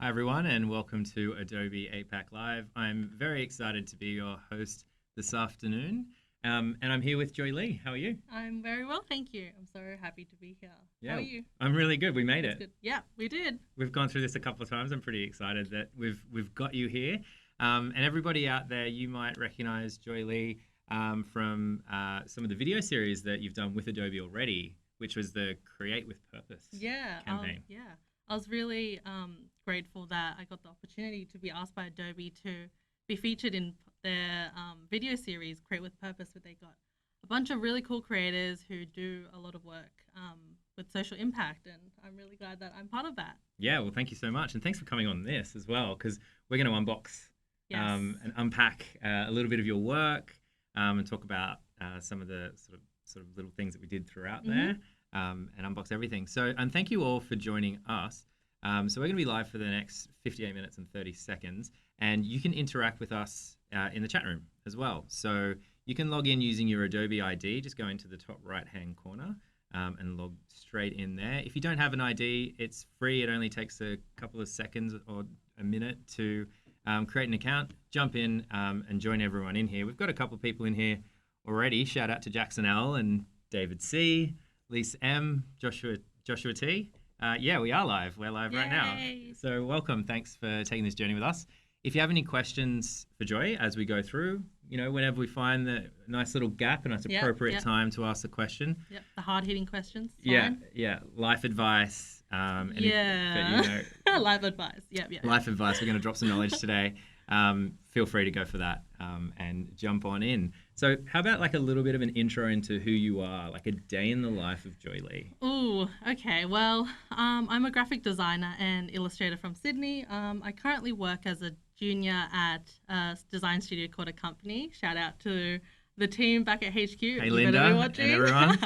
Hi, everyone, and welcome to Adobe APAC Live. I'm very excited to be your host this afternoon. And I'm here with Joy Lee. How are you? I'm very well, thank you. I'm so happy to be here. How are you? I'm really good. We made That's it. good. Yeah, we did. We've gone through this a couple of times. I'm pretty excited that we've got you here. And everybody out there, you might recognize Joy Lee from some of the video series that you've done with Adobe already, which was the Create with Purpose campaign. I was really grateful that I got the opportunity to be asked by Adobe to be featured in their video series, Create with Purpose, where they got a bunch of really cool creators who do a lot of work with social impact, and I'm really glad that I'm part of that. Yeah, well, thank you so much, and thanks for coming on this as well, because we're going to unbox and unpack a little bit of your work and talk about some of the sort of little things that we did throughout there. And unbox everything. So, and thank you all for joining us. So we're going to be live for the next 58 minutes and 30 seconds, and you can interact with us in the chat room as well. So you can log in using your Adobe ID. Just go into the top right-hand corner and log straight in there. If you don't have an ID, it's free. It only takes a couple of seconds or a minute to create an account, jump in and join everyone in here. We've got a couple of people in here already. Shout out to Jackson L and David C, Lisa M, Joshua T. Yeah, we are live. We're live right now. So welcome. Thanks for taking this journey with us. If you have any questions for Joy as we go through, whenever we find the nice little gap and it's appropriate time to ask the question. Yep, the hard-hitting questions. Yeah. Life advice. Life advice. Yeah. Life advice. We're going to drop some knowledge today. Feel free to go for that and jump on in. So how about like a little bit of an intro into who you are, like a day in the life of Joy Lee? Ooh, okay. Well, I'm a graphic designer and illustrator from Sydney. I currently work as a junior at a design studio called A Company. Shout out to the team back at HQ. Hey, Linda and everyone.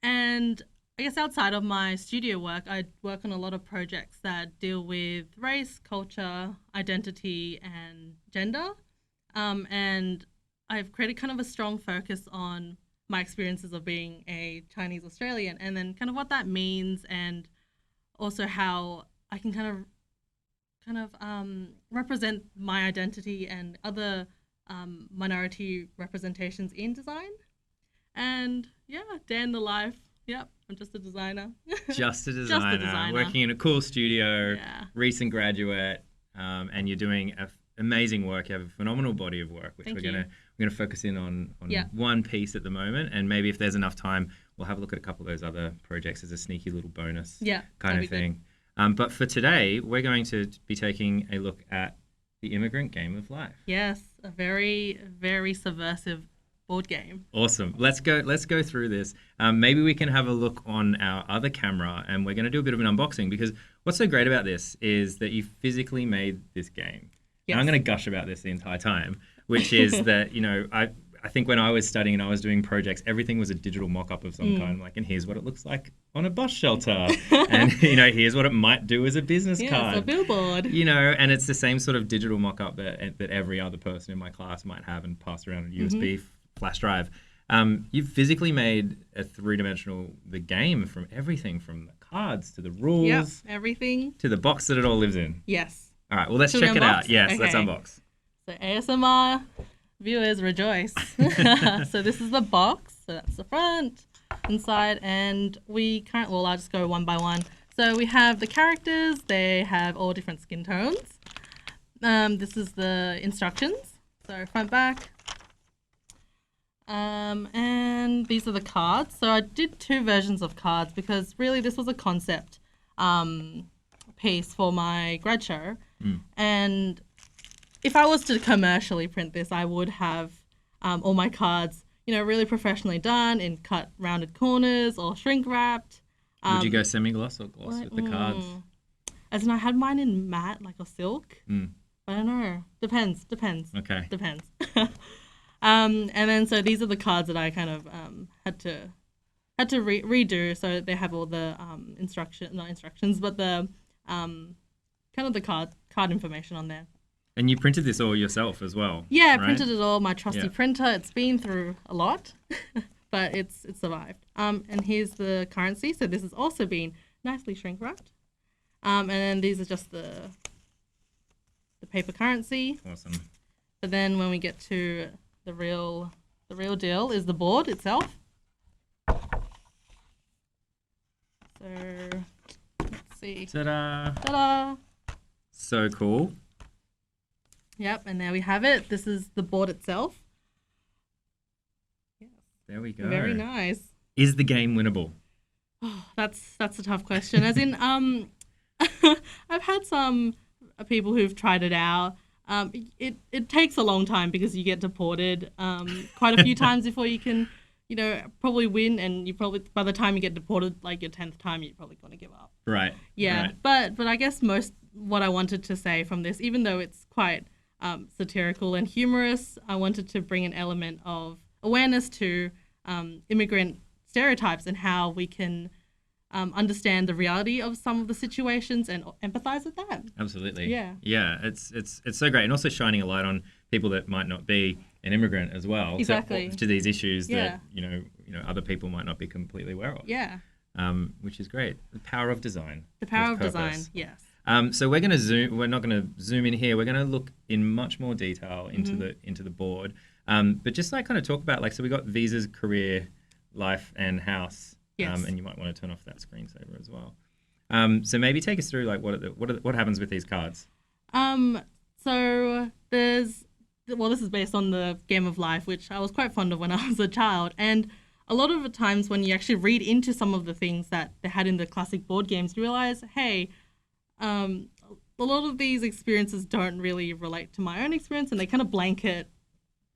And I guess outside of my studio work, I work on a lot of projects that deal with race, culture, identity, and gender. And I've created kind of a strong focus on my experiences of being a Chinese Australian, and then kind of what that means, and also how I can kind of represent my identity and other minority representations in design. And yeah, day in the life. Yep, I'm just a designer. Just a designer. Working in a cool studio, recent graduate, and you're doing amazing work. You have a phenomenal body of work, which we're gonna focus in on one piece at the moment, and maybe if there's enough time, we'll have a look at a couple of those other projects as a sneaky little bonus kind of thing. But for today, we're going to be taking a look at the Immigrant Game of Life. Yes, a very, very subversive board game. Awesome. Let's go through this. Maybe we can have a look on our other camera, and we're going to do a bit of an unboxing, because what's so great about this is that you physically made this game. Yes. And I'm going to gush about this the entire time, which is that, I think when I was studying and I was doing projects, everything was a digital mock-up of some kind. Like, and here's what it looks like on a bus shelter. And, here's what it might do as a business card. It's a billboard. And it's the same sort of digital mock-up that every other person in my class might have and pass around a USB flash drive. You've physically made a the game from everything from the cards to the rules. Everything. To the box that it all lives in. Yes. All right, well, let's check it out. Yes, let's unbox. So ASMR viewers rejoice. So this is the box. So that's the front, inside, and I'll just go one by one. So we have the characters. They have all different skin tones. This is the instructions. So front, back. And these are the cards. So I did two versions of cards because really this was a concept piece for my grad show. And if I was to commercially print this, I would have all my cards, really professionally done in cut rounded corners or shrink wrapped. Would you go semi-gloss or gloss with the cards? As in, I had mine in matte, like a silk. I don't know. Depends. Okay. Depends. And then so these are the cards that I kind of had to redo. So they have all the not instructions, but the kind of the card information on there. And you printed this all yourself as well? Yeah, I right? printed it all. My trusty printer. It's been through a lot, but it's survived. And here's the currency. So this has also been nicely shrink wrapped. And then these are just the paper currency. Awesome. But then when we get to the real deal is the board itself. So let's see. Ta-da! Ta-da! So cool. Yep, and there we have it. This is the board itself. Yes. There we go. Very nice. Is the game winnable? Oh, that's a tough question. As in, I've had some people who've tried it out. It takes a long time because you get deported quite a few times before you can, probably win. And you probably, by the time you get deported, like your 10th time, you're probably going to give up. Right. Yeah. Right. But I guess what I wanted to say from this, even though it's quite satirical and humorous, I wanted to bring an element of awareness to immigrant stereotypes and how we can understand the reality of some of the situations and empathize with that. Absolutely. Yeah. Yeah. It's so great, and also shining a light on people that might not be an immigrant as well. Exactly. To these issues Yeah. that other people might not be completely aware of. Yeah. Which is great. The power of design. The power of with design. purpose. Yes. So we're going to zoom. We're not going to zoom in here. We're going to look in much more detail into the board. But just like kind of talk about so we got visas, career, life, and house. Yes. And you might want to turn off that screensaver as well. So maybe take us through what happens with these cards. So this is based on the Game of Life, which I was quite fond of when I was a child, and a lot of the times when you actually read into some of the things that they had in the classic board games, you realize, hey, a lot of these experiences don't really relate to my own experience, and they kind of blanket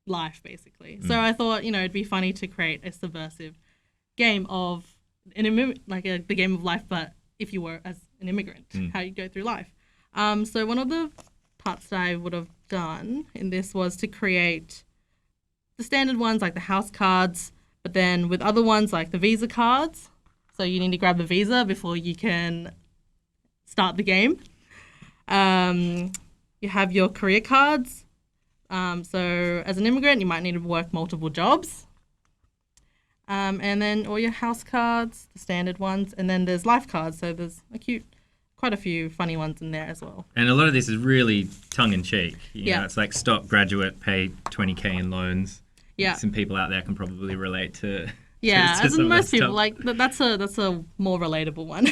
life basically. So I thought, it'd be funny to create a subversive game of the Game of Life, but if you were as an immigrant, how you go through life. So one of the parts that I would have done in this was to create the standard ones like the house cards, but then with other ones like the visa cards. So you need to grab the visa before you can start the game. You have your career cards. So as an immigrant, you might need to work multiple jobs. And then all your house cards, the standard ones, and then there's life cards. So there's quite a few funny ones in there as well. And a lot of this is really tongue-in-cheek. Yeah. It's like stop graduate, pay $20K in loans. Yeah. Some people out there can probably relate to. Yeah, to as some in of that most people, stuff. that's a more relatable one.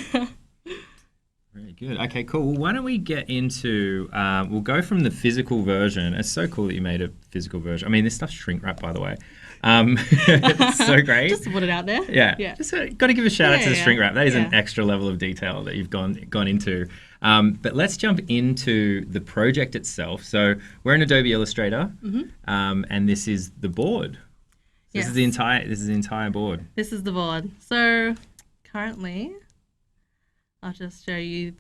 Very good. Okay, cool. Well, why don't we get into, we'll go from the physical version. It's so cool that you made a physical version. I mean, this stuff's shrink wrap, by the way. It's so great. Just to put it out there. Yeah. Just got to give a shout out to the shrink wrap. That is an Yeah. extra level of detail that you've gone into. But let's jump into the project itself. So we're in Adobe Illustrator, and this is the board. This Yes. is the entire board. This is the board. So currently, I'll just show you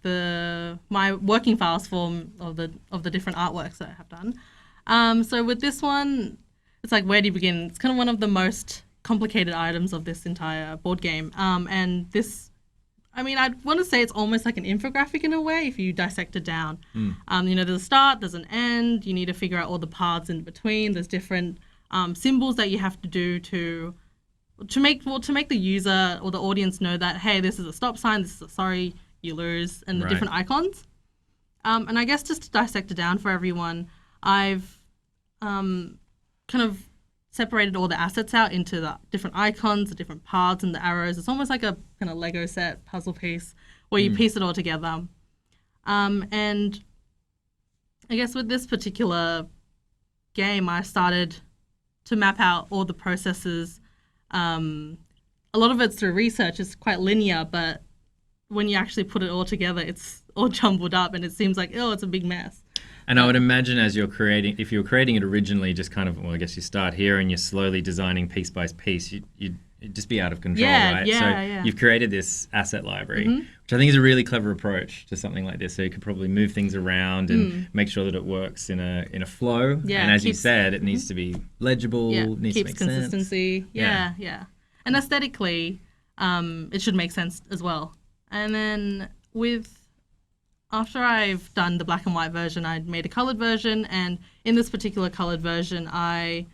my working files form of the different artworks that I have done. So with this one, it's like, where do you begin? It's kind of one of the most complicated items of this entire board game. And this, I'd want to say it's almost like an infographic in a way if you dissect it down. There's a start, there's an end. You need to figure out all the paths in between. There's different symbols that you have to do to make the user or the audience know that, hey, this is a stop sign, this is a sorry, you lose, and the different icons. And I guess just to dissect it down for everyone, I've kind of separated all the assets out into the different icons, the different paths, and the arrows. It's almost like a kind of Lego set puzzle piece where you piece it all together. And I guess with this particular game, I started to map out all the processes. A lot of it's through research. It's quite linear, but when you actually put it all together, it's all jumbled up and it seems like, it's a big mess. And I would imagine if you're creating it originally, just kind of, well, I guess you start here and you're slowly designing piece by piece, you'd just be out of control, right? So you've created this asset library, which I think is a really clever approach to something like this. So you could probably move things around and make sure that it works in a flow. Yeah, and as you said, it needs to be legible, needs to keeps make consistency. sense. Yeah. And aesthetically, it should make sense as well. And then after I've done the black and white version, I made a colored version, and in this particular colored version, in my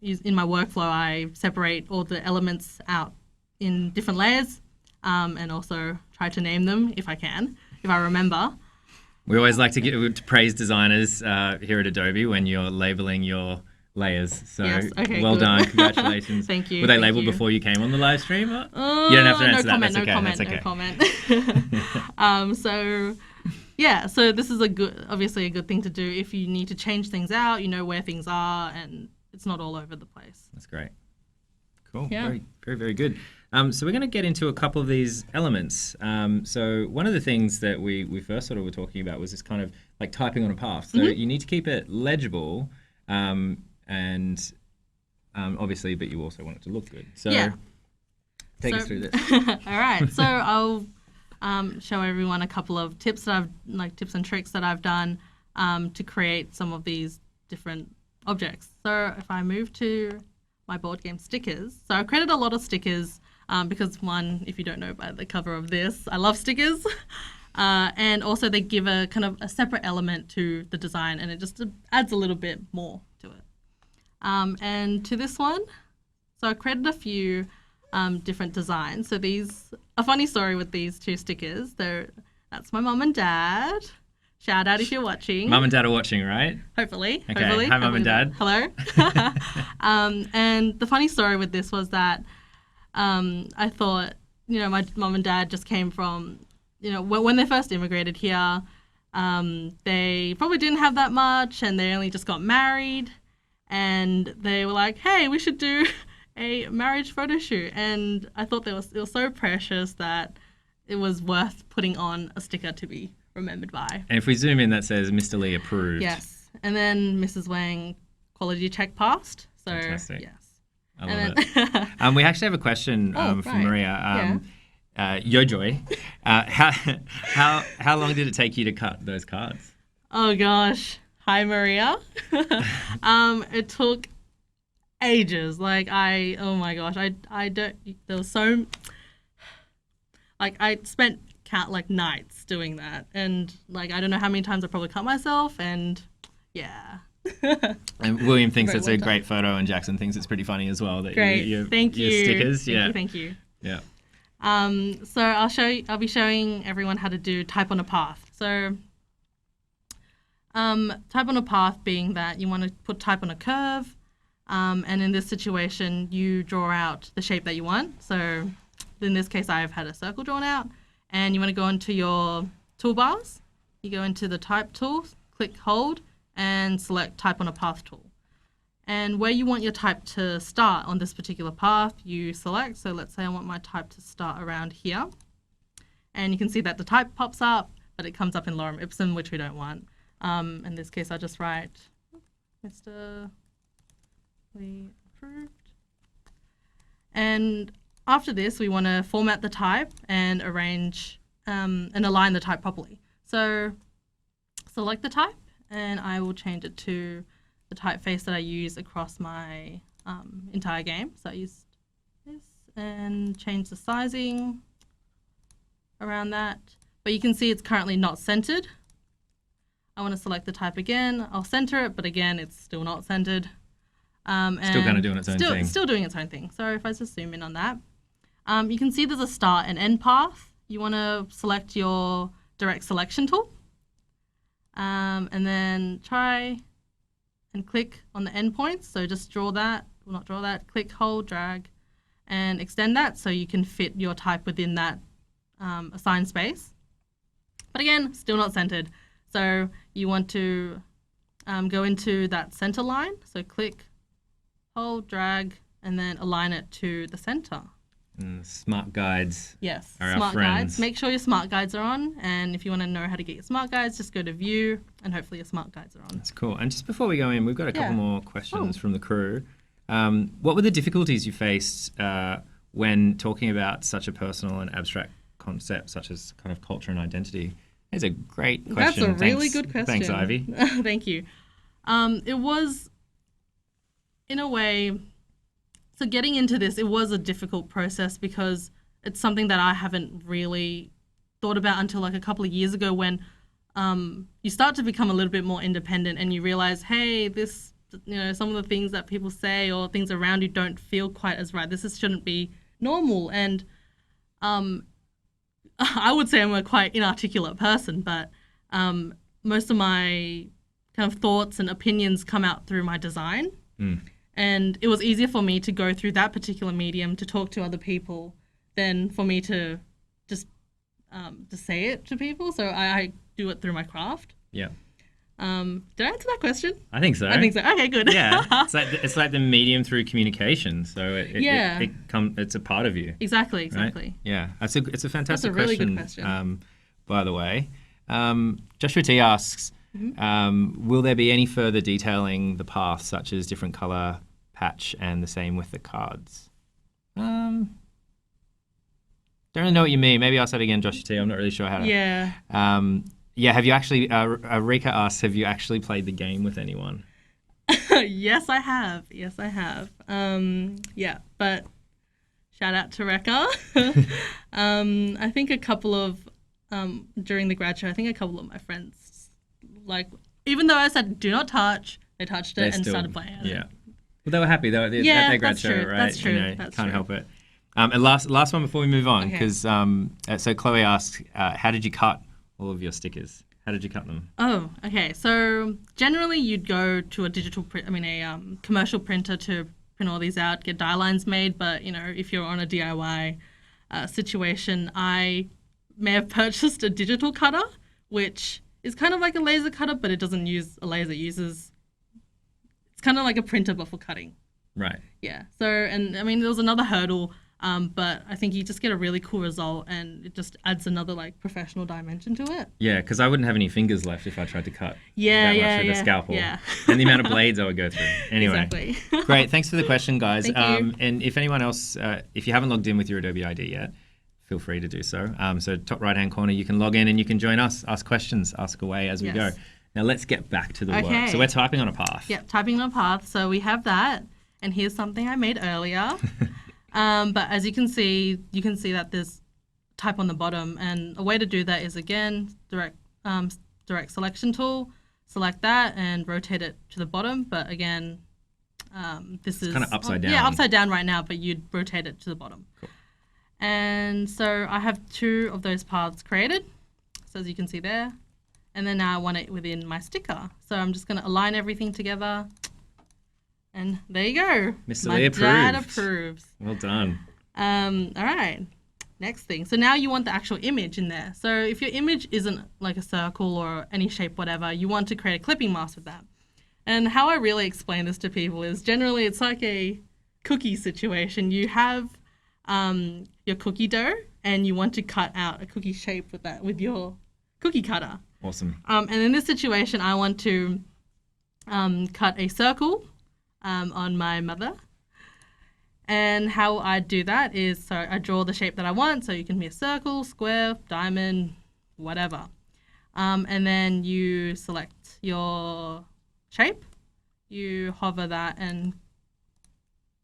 workflow, I separate all the elements out in different layers. and also try to name them if I remember. We always like to praise designers here at Adobe when you're labeling your layers. So yes, okay, well good. done, congratulations. Thank you. Were they labeled before you came on the live stream? You don't have to answer that. That's okay. No comment. So this is obviously a good thing to do if you need to change things out. You know where things are, and it's not all over the place. That's great. Cool. Yeah. Very, very, very good. So we're going to get into a couple of these elements. So one of the things that we first sort of were talking about was this kind of like typing on a path. So you need to keep it legible, and obviously, but you also want it to look good. So take us through this. All right. So I'll show everyone a couple of tips and tricks that I've done to create some of these different objects. So if I move to my board game stickers, so I've created a lot of stickers because one, if you don't know by the cover of this, I love stickers. And also they give a kind of a separate element to the design, and it just adds a little bit more to it. And to this one, so I created a few different designs. So a funny story with these two stickers. That's my mum and dad. Shout out if you're watching. Mum and dad are watching, right? Hopefully. Okay. Hopefully. Hi, mum and dad. Hello. And the funny story with this was that I thought, my mum and dad just came from, when they first immigrated here, they probably didn't have that much, and they only just got married, and they were like, hey, we should do a marriage photo shoot. And I thought it was so precious that it was worth putting on a sticker to be remembered by. And if we zoom in, that says Mr. Lee approved. Yes. And then Mrs. Wang quality check passed. So fantastic. Yes. I love it. We actually have a question from Maria. Yo Joy, how long did it take you to cut those cards? Oh gosh. Hi Maria. It took ages. Oh my gosh. I spent nights doing that, and I don't know how many times I probably cut myself, and yeah. And William thinks it's a great photo, and Jackson thinks it's pretty funny as well. Great. Thank you. Your stickers. Thank you. Yeah. So I'll be showing everyone how to do type on a path. So type on a path being that you want to put type on a curve, and in this situation you draw out the shape that you want. So in this case I've had a circle drawn out, and you want to go into your toolbars. You go into the type tool, click hold, and select type on a path tool. And where you want your type to start on this particular path, you select. So let's say I want my type to start around here. And you can see that the type pops up, but it comes up in lorem ipsum, which we don't want. In this case, I'll just write Mr. Lee approved. And after this, we want to format the type and arrange and align the type properly. So select the type, and I will change it to the typeface that I use across my entire game. So I used this and change the sizing around that. But you can see it's currently not centered. I want to select the type again. I'll center it, but again, it's still not centered. Still kind of doing its own thing. Still doing its own thing. So if I just zoom in on that, you can see there's a start and end path. You want to select your direct selection tool, and then try and click on the endpoints. So just draw that, well, not draw that, click, hold, drag, and extend that so you can fit your type within that assigned space. But again, still not centered. So you want to go into that center line. So click, hold, drag, and then align it to the center. Smart guides. Yes, are smart our friends. guides. Make sure your smart guides are on. And if you want to know how to get your smart guides, just go to view, and hopefully your smart guides are on. That's cool. And just before we go in, we've got a couple more questions from the crew. What were the difficulties you faced when talking about such a personal and abstract concept such as kind of culture and identity? It's a great question. That's a really good question. Thanks, Ivy. Thank you. It was, in a way, so getting into this, it was a difficult process because it's something that I haven't really thought about until like a couple of years ago when you start to become a little bit more independent and you realize, hey, this, some of the things that people say or things around you don't feel quite as right. Shouldn't be normal. And I would say I'm a quite inarticulate person, but most of my kind of thoughts and opinions come out through my design. And it was easier for me to go through that particular medium to talk to other people than for me to just say it to people. So I do it through my craft. Yeah. Did I answer that question? I think so. Okay, good. Yeah, it's like the medium through communication. So it's a part of you. Exactly. Right? Yeah, it's a fantastic That's a really question. Good question. By the way, Joshua T asks, will there be any further detailing the path, such as different color patch and the same with the cards? Don't really know what you mean. Maybe I'll say it again, Joshua T. I'm not really sure how to. Yeah. Yeah, have you actually, Rika asks, have you actually played the game with anyone? Yes, I have. Yeah, but shout out to Reka. I think a couple of, during the grad show, I think a couple of my friends, like, even though I said do not touch, they touched it and started playing it. Yeah. Well, they were happy. They were at their grad show, right? That's true. Can't help it. And last one before we move on, because so Chloe asks, how did you cut all of your stickers? How did you cut them? Oh, okay. So generally, you'd go to a commercial printer to print all these out, get die lines made. But if you're on a DIY situation, I may have purchased a digital cutter, which is kind of like a laser cutter, but it doesn't use a laser. It's kind of like a printer, but for cutting. Right. Yeah. So, and there was another hurdle. But I think you just get a really cool result, and it just adds another professional dimension to it. Yeah, because I wouldn't have any fingers left if I tried to cut that much with a scalpel. Yeah. And the amount of blades I would go through. Anyway, exactly. Great, thanks for the question, guys. Thank you. And if anyone else, if you haven't logged in with your Adobe ID yet, feel free to do so. So top right-hand corner, you can log in and you can join us, ask questions, ask away as we go. Now let's get back to the work. So we're typing on a path. Yep, typing on a path. So we have that, and here's something I made earlier. But as you can see that there's type on the bottom, and a way to do that is, again, direct selection tool, select that and rotate it to the bottom. But again, this is kind of upside down. Yeah, upside down right now, but you'd rotate it to the bottom. Cool. And so I have 2 of those paths created, so as you can see there. And then now I want it within my sticker. So I'm just going to align everything together. And there you go. Mr. Lee approves. Dad approves. Well done. All right. Next thing. So now you want the actual image in there. So if your image isn't like a circle or any shape, whatever, you want to create a clipping mask with that. And how I really explain this to people is generally it's like a cookie situation. You have your cookie dough and you want to cut out a cookie shape with your cookie cutter. Awesome. And in this situation, I want to cut a circle on my mother. And how I do that is, so I draw the shape that I want. So you can be a circle, square, diamond, whatever. And then you select your shape. You hover that and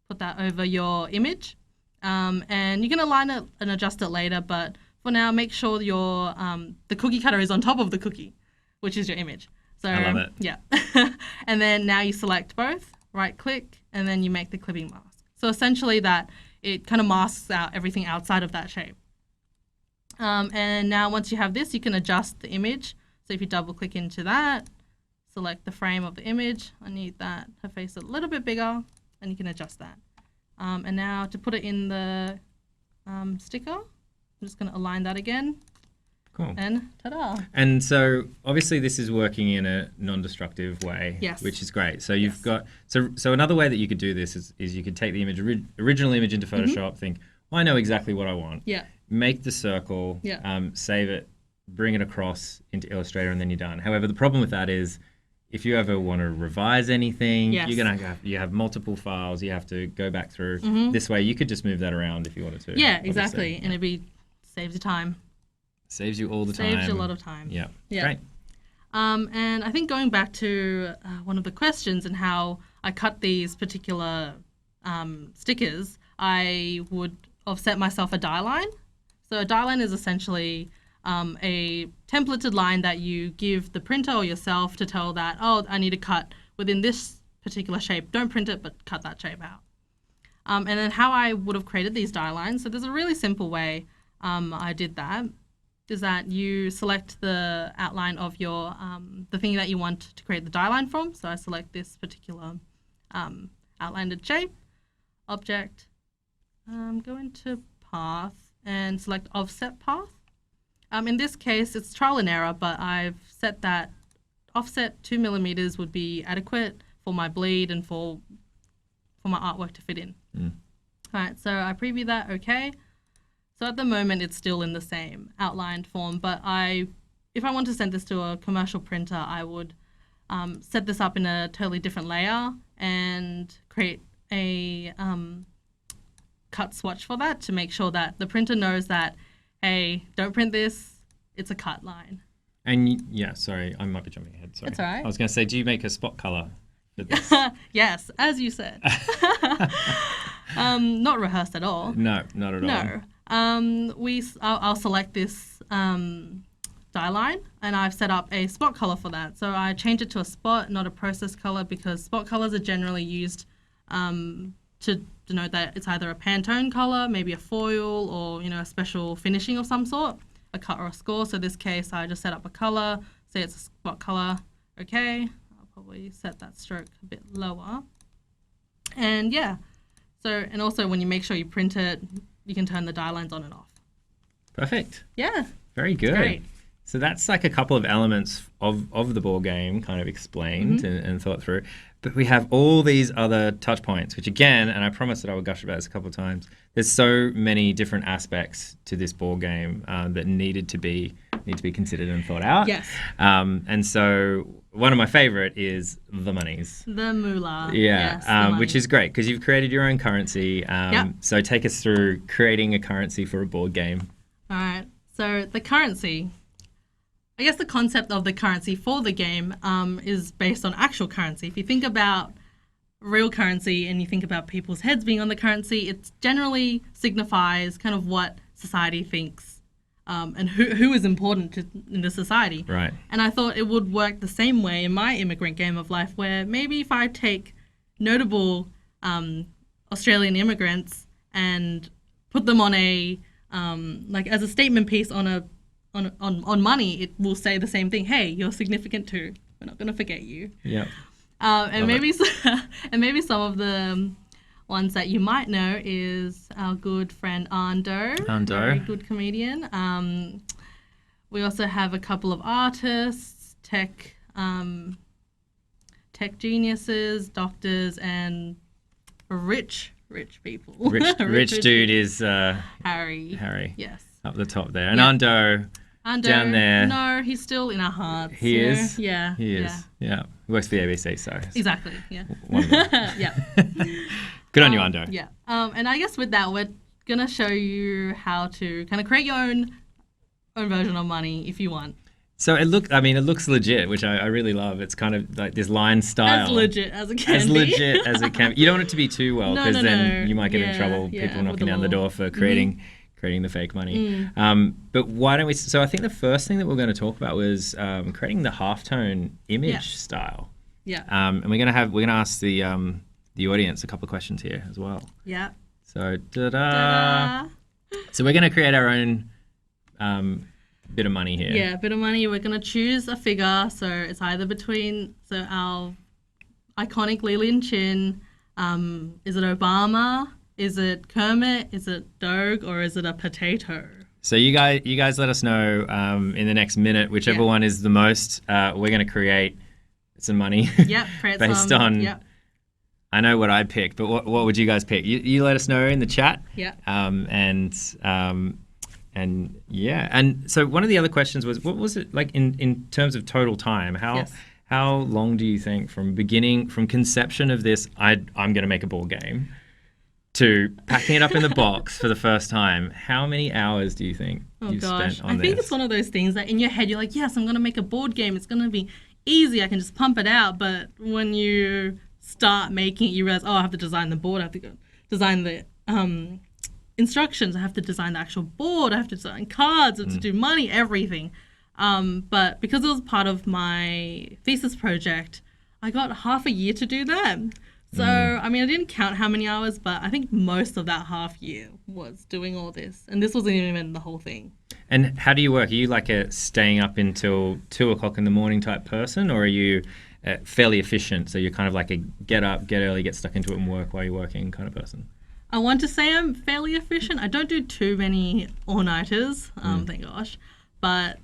put that over your image. And you can align it and adjust it later. But for now, make sure your the cookie cutter is on top of the cookie, which is your image. So I love it. Yeah. And then now you select both. Right click, and then you make the clipping mask. So essentially that it kind of masks out everything outside of that shape. And now once you have this, you can adjust the image. So if you double click into that, select the frame of the image. I need that, her face a little bit bigger, and you can adjust that. And now to put it in the sticker, I'm just going to align that again. Cool. And ta-da. And so obviously this is working in a non-destructive way, yes. which is great. So you've got, so another way that you could do this is you could take the original image into Photoshop, think, well, I know exactly what I want. Yeah. Make the circle, save it, bring it across into Illustrator, and then you're done. However, the problem with that is if you ever want to revise anything, you're going to have multiple files you have to go back through. This way you could just move that around if you wanted to. Yeah, exactly. And saves you time. Saves you all the time. Saves you a lot of time. Yeah. Great. And I think going back to one of the questions and how I cut these particular stickers, I would have set myself a die line. So a die line is essentially a templated line that you give the printer or yourself to tell that, oh, I need to cut within this particular shape. Don't print it, but cut that shape out. And then how I would have created these die lines. So there's a really simple way I did that. is that you select the outline of your the thing that you want to create the die line from. So I select this particular outlined shape, object, go into path and select offset path. In this case, it's trial and error, but I've set that offset 2 millimeters would be adequate for my bleed and for my artwork to fit in. All right, so I preview that, okay. So at the moment, it's still in the same outlined form, but if I want to send this to a commercial printer, I would set this up in a totally different layer and create a cut swatch for that to make sure that the printer knows that, hey, don't print this, it's a cut line. And yeah, sorry, I might be jumping ahead. Sorry. That's all right. I was going to say, do you make a spot color for this? Yes, as you said. Not rehearsed at all. No, not at all. No. I'll select this die line, and I've set up a spot color for that. So I change it to a spot, not a process color, because spot colors are generally used to denote that it's either a Pantone color, maybe a foil, or a special finishing of some sort, a cut or a score. So in this case, I just set up a color, say it's a spot color. Okay, I'll probably set that stroke a bit lower. And yeah, and also when you make sure you print it, you can turn the die lines on and off. Perfect. Yeah. Very good. Great. So that's like a couple of elements of the board game kind of explained and thought through. But we have all these other touch points, which again, and I promised that I would gush about this a couple of times, there's so many different aspects to this board game that need to be considered and thought out. Yes. And so one of my favorite is the monies. The moolah. Yeah, yes, which is great because you've created your own currency. Yep. So take us through creating a currency for a board game. All right. So the currency, I guess the concept of the currency for the game is based on actual currency. If you think about real currency and you think about people's heads being on the currency, it generally signifies kind of what society thinks and who is important in the society. Right. And I thought it would work the same way in my immigrant game of life, where maybe if I take notable Australian immigrants and put them on a like as a statement piece on money, it will say the same thing. Hey, you're significant too. We're not going to forget you. Yeah. And maybe some of the ones that you might know is our good friend Ando. Very good comedian. We also have a couple of artists, tech geniuses, doctors, and rich people. Rich dude is Harry. Yes. Up the top there. And Ando down there. No, he's still in our hearts. He is? Yeah. He is. Yeah. He works for the ABC, so. Exactly, yeah. Yeah. Good on you, Ando. Yeah. And I guess with that, we're going to show you how to kind of create your own version of money if you want. So it looks legit, which I really love. It's kind of like this line style. As legit as it can be. As legit as it can be. You don't want it to be too well, because then you might get in trouble, people knocking down the door for creating the fake money. But why don't we, so I think the first thing that we're going to talk about was creating the halftone image style. Yeah. And we're going to ask the audience a couple of questions here as well. Yeah. So, So we're going to create our own bit of money here. Yeah, bit of money. We're going to choose a figure. So it's either between, our iconic Lillian Chin, is it Obama? Is it Kermit? Is it Doug? Or is it a potato? So you guys let us know in the next minute, whichever one is the most, we're going to create some money. Yep, based on. Yep. I know what I picked, but what would you guys pick? You let us know in the chat. Yeah. And so one of the other questions was, what was it like in terms of total time? How long do you think from conception of this, I'm going to make a board game, to packing it up in the box for the first time? How many hours do you think you've spent on this? I think it's one of those things that in your head you're like, yes, I'm going to make a board game. It's going to be easy. I can just pump it out. But when you start making it, you realize, I have to design the board. I have to go design the instructions. I have to design the actual board. I have to design cards. I have to do money, everything. But because it was part of my thesis project, I got half a year to do that. So, I didn't count how many hours, but I think most of that half year was doing all this. And this wasn't even the whole thing. And how do you work? Are you like a staying up until 2 o'clock in the morning type person, or are you fairly efficient? So you're kind of like a get up, get early, get stuck into it and work while you're working kind of person? I want to say I'm fairly efficient. I don't do too many all-nighters, thank gosh. But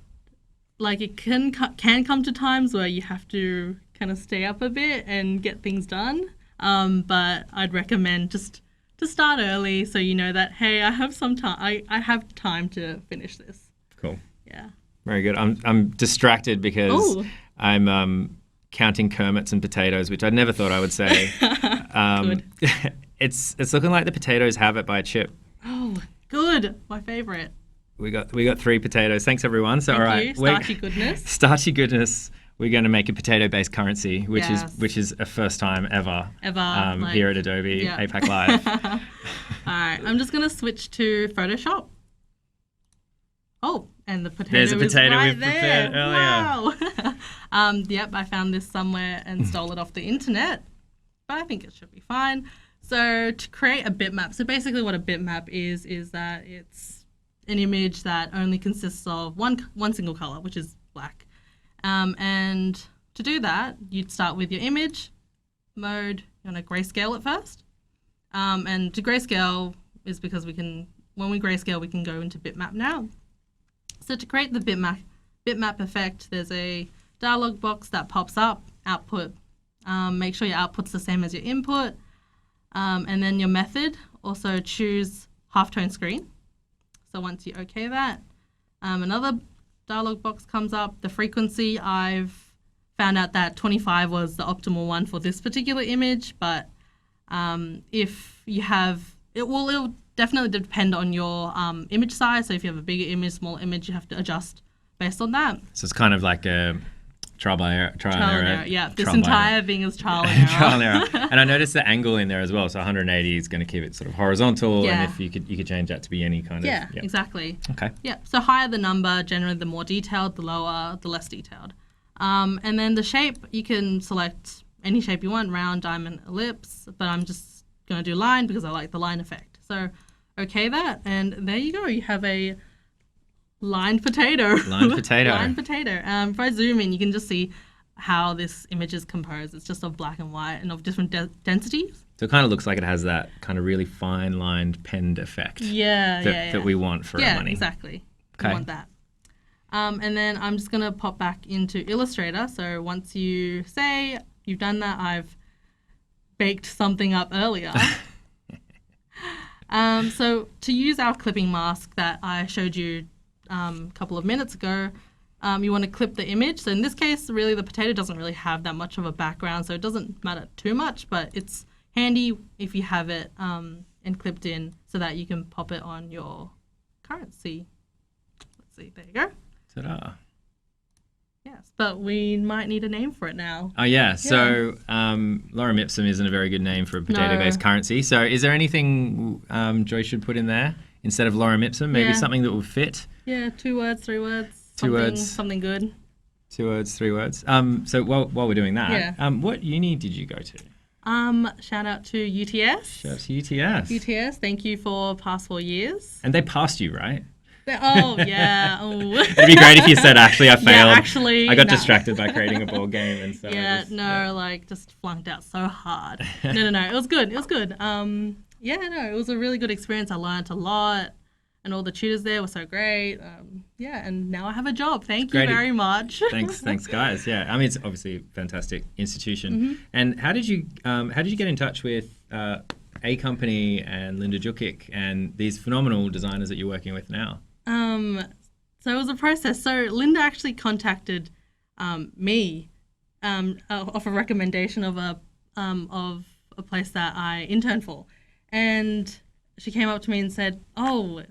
like it can come to times where you have to kind of stay up a bit and get things done. But I'd recommend just to start early so you know that, hey, I have some time. I have time to finish this. Cool. Yeah. Very good. I'm distracted because I'm counting Kermits and potatoes, which I never thought I would say. Good. It's looking like the potatoes have it by a chip. Oh, good. My favorite. We got 3 potatoes. Thanks everyone. So Thank all right, you. Starchy goodness. Starchy goodness. We're going to make a potato-based currency, which is a first time ever here at Adobe APAC Live. All right, I'm just going to switch to Photoshop. Oh, and the potato There's a potato right we've there. prepared earlier. Wow. Yep, I found this somewhere and stole it off the internet, but I think it should be fine. So to create a bitmap, so basically what a bitmap is that it's an image that only consists of one single color, which is black. And to do that, you'd start with your image mode. You want to grayscale it first. And to grayscale is because when we grayscale, we can go into bitmap now. So to create the bitmap effect, there's a dialog box that pops up, output. Make sure your output's the same as your input. And then your method, also choose halftone screen. So once you okay that, another dialog box comes up. The frequency, I've found out that 25 was the optimal one for this particular image, but if you have, it'll definitely depend on your image size. So if you have a bigger image, smaller image, you have to adjust based on that. So it's kind of like a trial and error. Yeah, this entire thing is trial and error. Trial and error. And I noticed the angle in there as well. So 180 is going to keep it sort of horizontal, and if you could change that to be any kind of. Yeah, exactly. Okay. Yeah. So higher the number, generally the more detailed. The lower, the less detailed. And then the shape, you can select any shape you want: round, diamond, ellipse. But I'm just going to do line because I like the line effect. So okay that, and there you go. You have a lined potato. Lined potato. Lined potato. If I zoom in, you can just see how this image is composed. It's just of black and white and of different densities. So it kind of looks like it has that kind of really fine lined penned effect. That we want for our money. Yeah, exactly. Okay. We want that. And then I'm just going to pop back into Illustrator. So once you say you've done that, I've baked something up earlier. So to use our clipping mask that I showed you a couple of minutes ago, you want to clip the image. So in this case, really the potato doesn't really have that much of a background, so it doesn't matter too much, but it's handy if you have it and clipped in so that you can pop it on your currency. Let's see, there you go. Ta-da. Yes, but we might need a name for it now. Oh, yeah. So lorem ipsum isn't a very good name for a potato-based currency. So is there anything Joy should put in there instead of lorem ipsum? Maybe something that will fit? Yeah, 2 words, 3 words. Something good. 2 words, 3 words. So while we're doing that, what uni did you go to? Shout out to UTS. Shout out to UTS. UTS, thank you for past 4 years. And they passed you, right? Oh, yeah. Oh. It'd be great if you said, actually, I failed. Yeah, actually, I got distracted by creating a board game. And so just flunked out so hard. No. It was good. It was good. It was a really good experience. I learned a lot. And all the tutors there were so great. And now I have a job. Thank you very much. Thanks, guys. Yeah, I mean, it's obviously a fantastic institution. And how did you get in touch with A Company and Linda Jukic and these phenomenal designers that you're working with now? So it was a process. So Linda actually contacted me off a recommendation of a place that I interned for, and she came up to me and said, I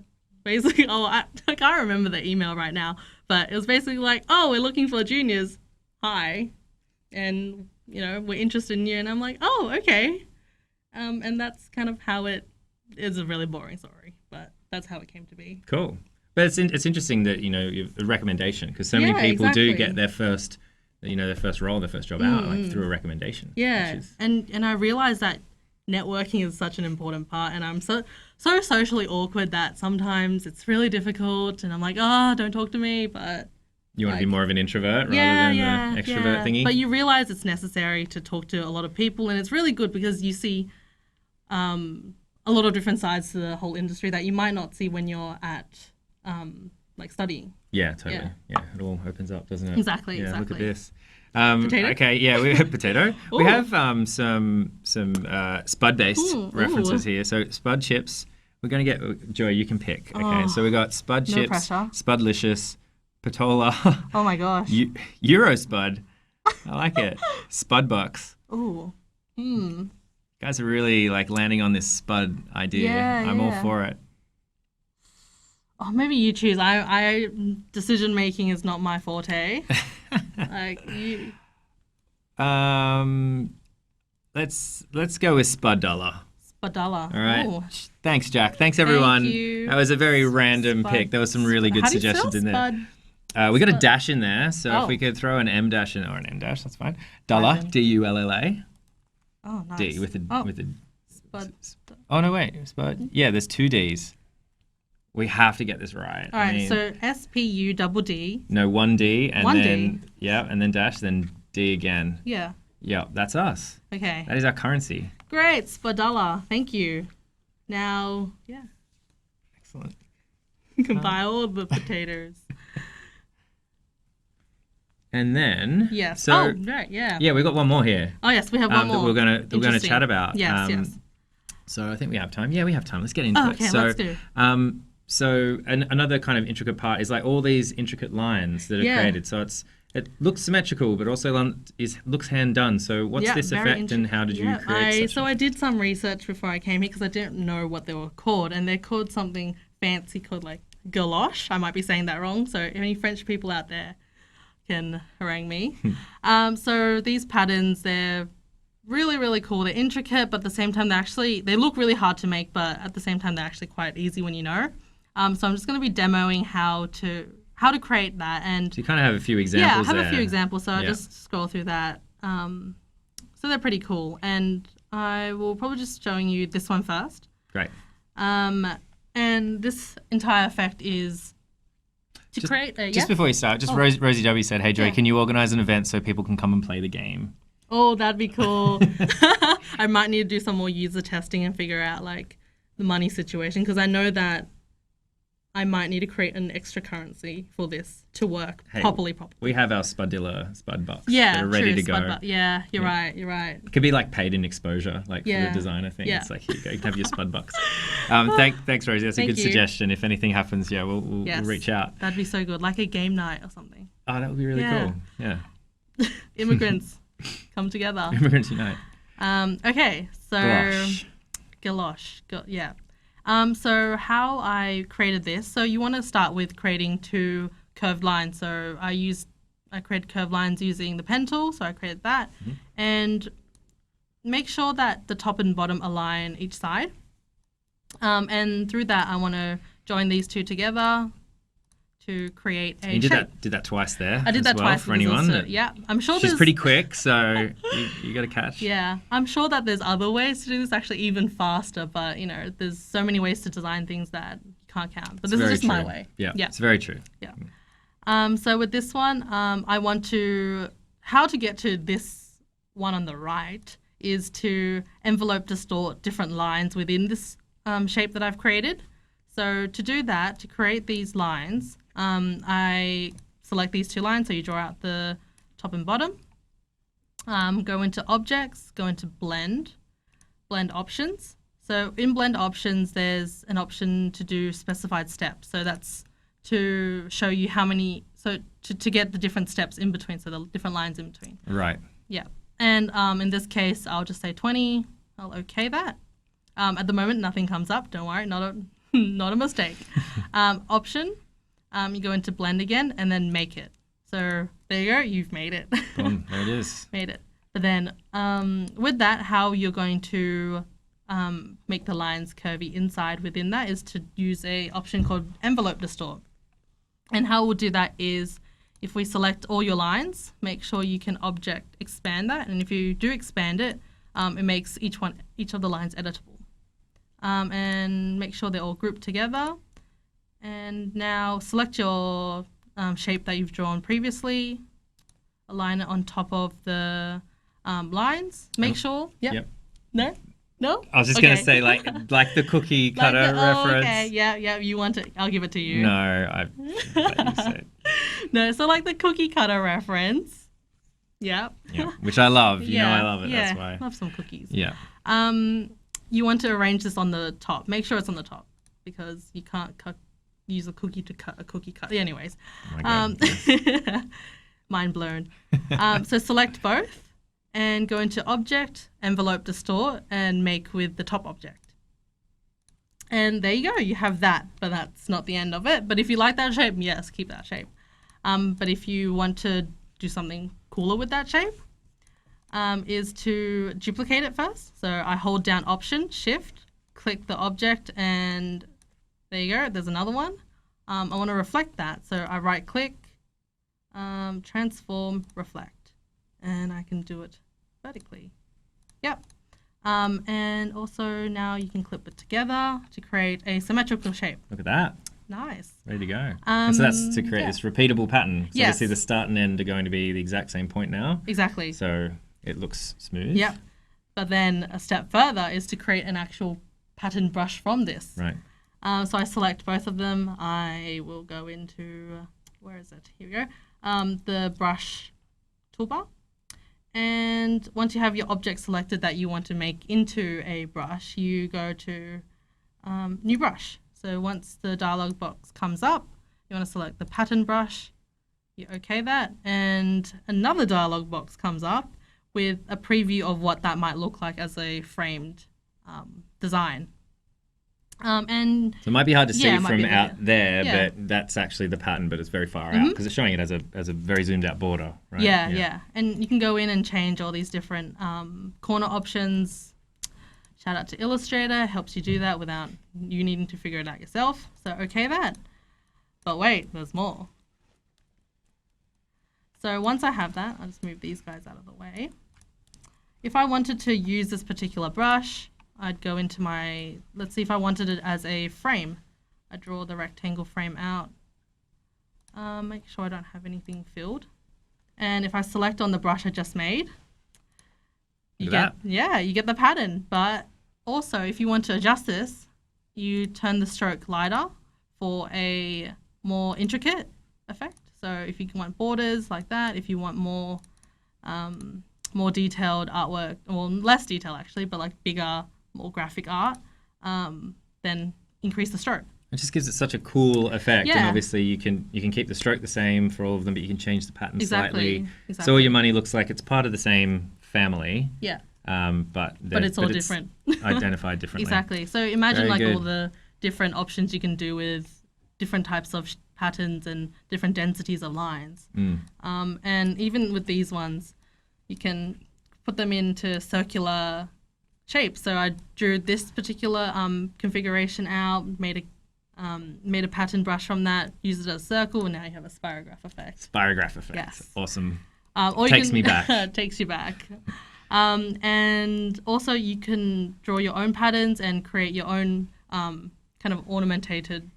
can't remember the email right now, but it was basically like, we're looking for juniors. Hi. And, we're interested in you. And I'm like, okay. And that's kind of how it is. A really boring story, but that's how it came to be. Cool. But it's interesting that, a recommendation, because so many people do get their first, their first role, their first job out, like through a recommendation. Yeah. And I realized that networking is such an important part, and I'm so socially awkward that sometimes it's really difficult, and I'm like, oh, don't talk to me, but you want to be more of an introvert rather than the extrovert thingy? But you realize it's necessary to talk to a lot of people, and it's really good because you see a lot of different sides to the whole industry that you might not see when you're at like studying. Yeah, totally. Yeah, it all opens up, doesn't it? Exactly. Yeah, exactly. look at this. Potato? Okay, yeah, we have potato. We have some spud-based references here. So spud chips. We're going to get Joy. You can pick. Okay, so we got spud chips, pressure. Spudlicious, Patola. Oh my gosh. Euro spud. I like it. Spud bucks. Ooh. Guys are really like landing on this spud idea. Yeah, I'm all for it. Oh, maybe you choose. I decision making is not my forte. Like you. Let's go with Spud Dollar. Spud Dollar. All right. Ooh. Thanks, Jack. Thanks, everyone. Thank you. That was a very random pick. There was some really good suggestions in there. We got a dash in there, so if we could throw an M dash in or an M dash, that's fine. Dollar, Dulla. Oh, nice. D with a. Spud. Oh no, wait, Spud. Yeah, there's 2 Ds. We have to get this right. All right, so SPUDD. No, 1D and One then D. yeah, and then dash, then D again. Yeah. Yeah, that's us. Okay. That is our currency. Great, Spadala. Thank you. Now, yeah. Excellent. You can buy all the potatoes. And then Yes. So right. Yeah. yeah, we got one more here. Oh yes, we have one more. That we're gonna chat about. Yes. So I think we have time. Yeah, we have time. Let's get into it. Okay, So, let's do. So another kind of intricate part is like all these intricate lines that are created. So it looks symmetrical, but also looks hand done. So what's this effect, and how did you create? I did some research before I came here because I didn't know what they were called, and they're called something fancy called like galoche. I might be saying that wrong. So any French people out there can harangue me. So these patterns, they're really, really cool. They're intricate, but at the same time, they look really hard to make, but at the same time, they're actually quite easy when you know. So I'm just going to be demoing how to create that. And so you kind of have a few examples. Yeah, I have a few examples. So I'll just scroll through that. So they're pretty cool. And I will probably just showing you this one first. Great. And this entire effect is to create a... Just before you start, Rosie W said, hey, Joy, can you organise an event so people can come and play the game? Oh, that'd be cool. I might need to do some more user testing and figure out like the money situation, because I know that I might need to create an extra currency for this to work properly. We have our spud bucks that are ready to go. Yeah, you're right. It could be like paid in exposure, like for the designer thing. Yeah. It's like, here you go, you can have your spud bucks. Thanks, Rosie. That's a good suggestion. If anything happens, we'll reach out. That'd be so good, like a game night or something. Oh, that would be really cool. Yeah. Immigrants come together. Immigrants unite. Okay, so galoche. So how I created this. So you want to start with creating 2 curved lines. So I created curved lines using the pen tool. So I created that, and make sure that the top and bottom align each side. And through that, I want to join these 2 together to create a shape. You did that twice there. I did that twice for anyone. I'm sure she's pretty quick, so you got to catch. Yeah, I'm sure that there's other ways to do this, actually even faster. But there's so many ways to design things that you can't count. But this is just my way. Yeah, it's very true. Yeah. So with this one, I want how to get to this one on the right is to envelope distort different lines within this shape that I've created. So to do that, to create these lines, I select these 2 lines. So you draw out the top and bottom. Go into objects, go into blend options. So in blend options, there's an option to do specified steps. So that's to show you how many, so to get the different steps in between, so the different lines in between. Right. Yeah. And in this case, I'll just say 20. I'll okay that. At the moment, nothing comes up. Don't worry, not a mistake. Option, you go into blend again and then make it. So there you go, you've made it. Boom, there it is. Made it. But then with that, how you're going to make the lines curvy inside within that is to use a option called envelope distort. And how we'll do that is if we select all your lines, make sure you can object expand that. And if you do expand it, it makes each of the lines editable. And make sure they're all grouped together. And now select your shape that you've drawn previously. Align it on top of the lines. Make sure. Yep. No? No? I was just going to say, like the cookie cutter reference. Okay, yeah, you want it. I'll give it to you. No, I let you say it. No, so like the cookie cutter reference. Yep. Yeah, which I love. You know I love it. Yeah, that's why. love some cookies. Yeah. You want to arrange this on the top. Make sure it's on the top because you can't use a cookie to cut a cookie cutter. Anyways. Oh my God, yes. Mind blown. So select both and go into Object, Envelope, Distort, and make with the top object. And there you go. You have that, but that's not the end of it. But if you like that shape, yes, keep that shape. But if you want to do something cooler with that shape, is to duplicate it first. So I hold down Option, Shift, click the object, and there you go. There's another one. I want to reflect that. So I right click, Transform, Reflect, and I can do it vertically. Yep. And also now you can clip it together to create a symmetrical shape. Look at that. Nice. Ready to go. And so that's to create this repeatable pattern. So Yes. obviously the start and end are going to be the exact same point now. Exactly. So it looks smooth. Yep. But then a step further is to create an actual pattern brush from this. Right. So I select both of them. I will go into, where is it? Here we go. The brush toolbar. And once you have your object selected that you want to make into a brush, you go to New Brush. So once the dialog box comes up, you want to select the pattern brush. You OK that. And another dialog box comes up with a preview of what that might look like as a framed design. And so it might be hard to see it might from be out there, Yeah. but that's actually the pattern, but it's very far out because it's showing it as a very zoomed out border, right? Yeah. And you can go in and change all these different corner options. Shout out to Illustrator, helps you do that without you needing to figure it out yourself. So OK that. But wait, there's more. So once I have that, I'll just move these guys out of the way. If I wanted to use this particular brush, I'd go into my, let's see if I wanted it as a frame. I draw the rectangle frame out. Make sure I don't have anything filled. And if I select on the brush I just made, you get the pattern. But also, if you want to adjust this, you turn the stroke lighter for a more intricate effect. So if you want borders like that, if you want more detailed artwork, or less detail actually, but like bigger, more graphic art, then increase the stroke. It just gives it such a cool effect, Yeah. and obviously you can keep the stroke the same for all of them, but you can change the pattern slightly. Exactly. So all your money looks like it's part of the same family. Yeah. But it's all different. Identified differently. Exactly. So imagine Very all good. the different options you can do with different types of patterns and different densities of lines. And even with these ones, you can put them into circular shapes. So I drew this particular configuration out, made a pattern brush from that, used it as a circle, and now you have a spirograph effect. Spirograph effect. Yes. Awesome. Or Takes me back. Takes you back. And also you can draw your own patterns and create your own kind of ornamentation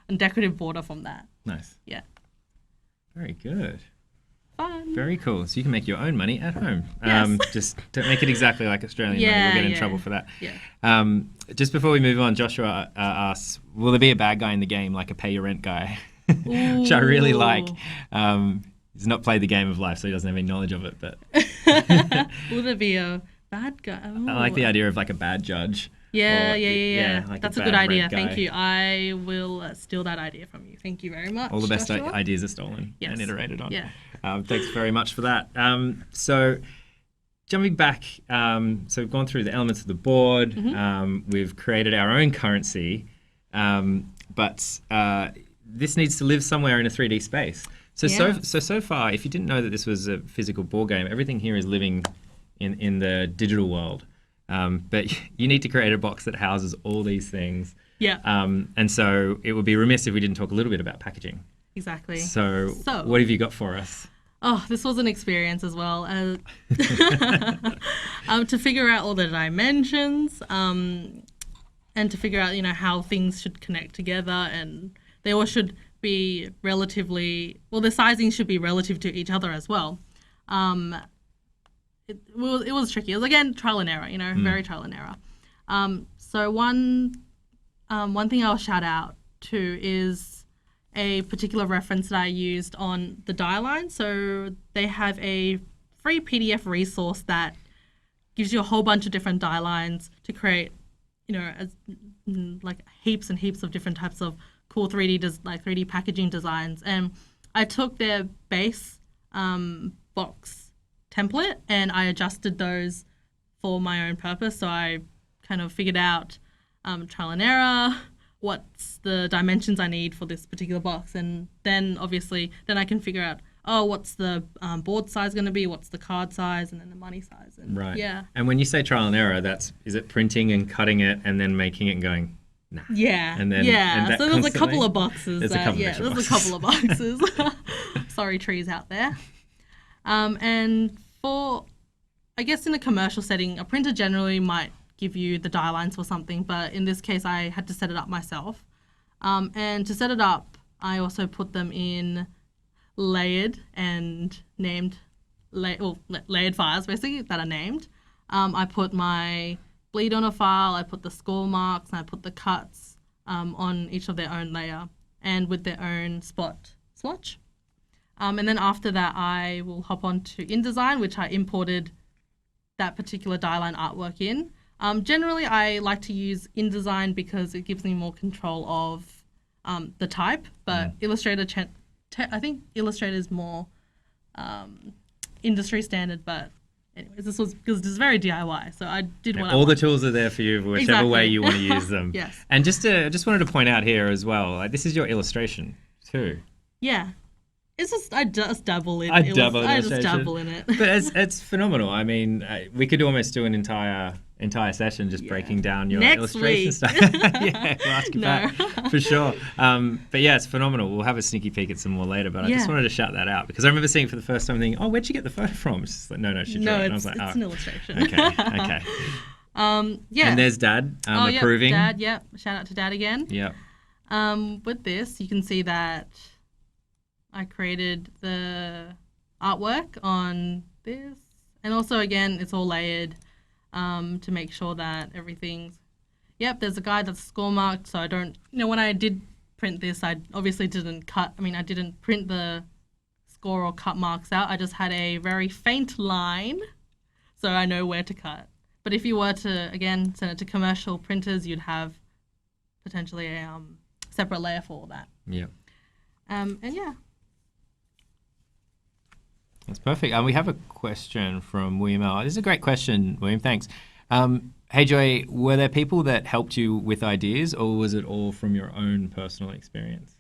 and decorative border from that. Nice. Yeah. Very good. Fun. Very cool. So you can make your own money at home. Yes. Just don't make it exactly like Australian money. We'll get in trouble for that. Yeah. Just before we move on, Joshua asks, will there be a bad guy in the game, like a pay your rent guy? Which I really like. He's not played the Game of Life, so he doesn't have any knowledge of it. But Will there be a bad guy? Ooh. I like the idea of like a bad judge. Yeah. Like That's a bad good idea. rent Thank guy. you. I will steal that idea from you. Thank you very much. All the best Joshua. ideas are stolen Yes. and iterated on. Yeah. Thanks very much for that. So jumping back, so we've gone through the elements of the board. We've created our own currency, but this needs to live somewhere in a 3D space. So far, if you didn't know that this was a physical board game, everything here is living in the digital world. But you need to create a box that houses all these things. Yeah. And so it would be remiss if we didn't talk a little bit about packaging. Exactly. So what have you got for us? Oh, this was an experience as well. To figure out all the dimensions, and to figure out, how things should connect together, and they all should be the sizing should be relative to each other as well. It was tricky. It was, again, trial and error, very trial and error. So one thing I'll shout out to is a particular reference that I used on the die line. So they have a free PDF resource that gives you a whole bunch of different die lines to create, like heaps and heaps of different types of cool 3D packaging designs. And I took their base box template and I adjusted those for my own purpose. So I kind of figured out trial and error, what's the dimensions I need for this particular box, and then obviously I can figure out, what's the board size going to be, what's the card size, and then the money size. And right. Yeah. And when you say trial and error, is it printing and cutting it and then making it and going, nah? Yeah. And then so there's a couple of boxes. There's a couple of boxes. Sorry, trees out there. And for, I guess, in a commercial setting, a printer generally might give you the die lines for something, but in this case I had to set it up myself. And to set it up, I also put them in layered and named layered files, basically, that are named. I put my bleed on a file, I put the score marks, and I put the cuts on each of their own layer and with their own swatch. And then after that, I will hop on to InDesign, which I imported that particular die line artwork in. Generally, I like to use InDesign because it gives me more control of the type, but Illustrator, I think Illustrator is more industry standard, but anyways, this is very DIY, so I did what all the tools are there for you, whichever way you want to use them. Yes. And just wanted to point out here as well, this is your illustration too. Yeah. It's just, I just dabble in I just dabble in it. But it's phenomenal. I mean, we could almost do an entire session just breaking down your illustration stuff. Yeah, we'll ask you back for sure. But yeah, it's phenomenal. We'll have a sneaky peek at some more later, but I just wanted to shout that out because I remember seeing it for the first time thinking, where'd you get the photo from? It's just like, no, she drew it. And I was like, it's an illustration. Okay. Yeah. And there's Dad approving. Dad, yep. Shout out to Dad again. Yep. With this, you can see that I created the artwork on this, and also, again, it's all layered to make sure that everything's, there's a guide that's score marked, so I don't, when I did print this, I obviously didn't I didn't print the score or cut marks out. I just had a very faint line, so I know where to cut. But if you were to, again, send it to commercial printers, you'd have potentially a separate layer for all that. Yeah. And yeah. That's perfect. We have a question from William L. This is a great question, William. Thanks. Hey, Joy, were there people that helped you with ideas, or was it all from your own personal experience?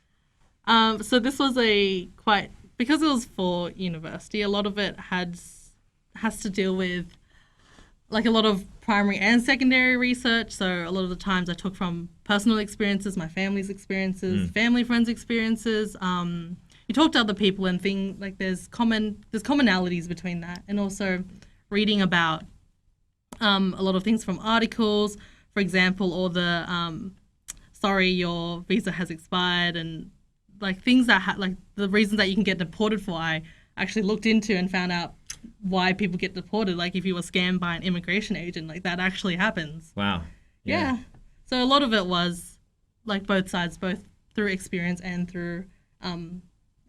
So this was because it was for university, a lot of it has to deal with like a lot of primary and secondary research. So a lot of the times I took from personal experiences, my family's experiences, family friends' experiences. You talk to other people and things like there's commonalities between that, and also reading about a lot of things from articles, for example, or the sorry, your visa has expired, and like things that like the reasons that you can get deported for. I actually looked into and found out why people get deported. Like if you were scammed by an immigration agent, like that actually happens. Wow. Yeah. So a lot of it was like both sides, both through experience and through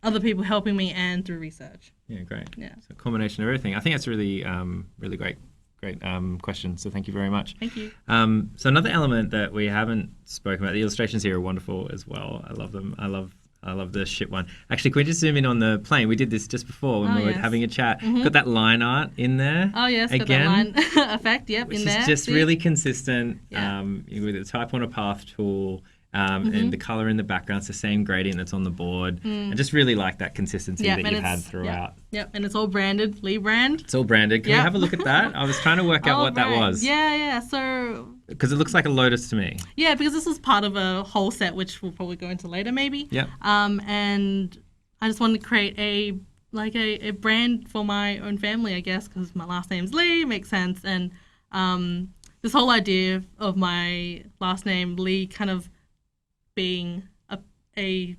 other people helping me and through research. Yeah, great. Yeah. So a combination of everything. I think that's really, really great question. So thank you very much. Thank you. So another element that we haven't spoken about, the illustrations here are wonderful as well. I love them. I love the ship one. Actually, can we just zoom in on the plane? We did this just before when we were having a chat. Got that line art in there. Oh, yes. Again, got that line effect, which in there. Which is just really consistent Yeah. with the type on a path tool. And the color in the background, it's the same gradient that's on the board. I just really like that consistency that you've had throughout. Yep, and it's all branded, Lee brand. It's all branded. Can we have a look at that? I was trying to work out what that was. Yeah. So because it looks like a lotus to me. Yeah, because this was part of a whole set, which we'll probably go into later, maybe. Yeah. And I just wanted to create a like a brand for my own family, I guess, because my last name's Lee, makes sense. And this whole idea of my last name Lee kind of being a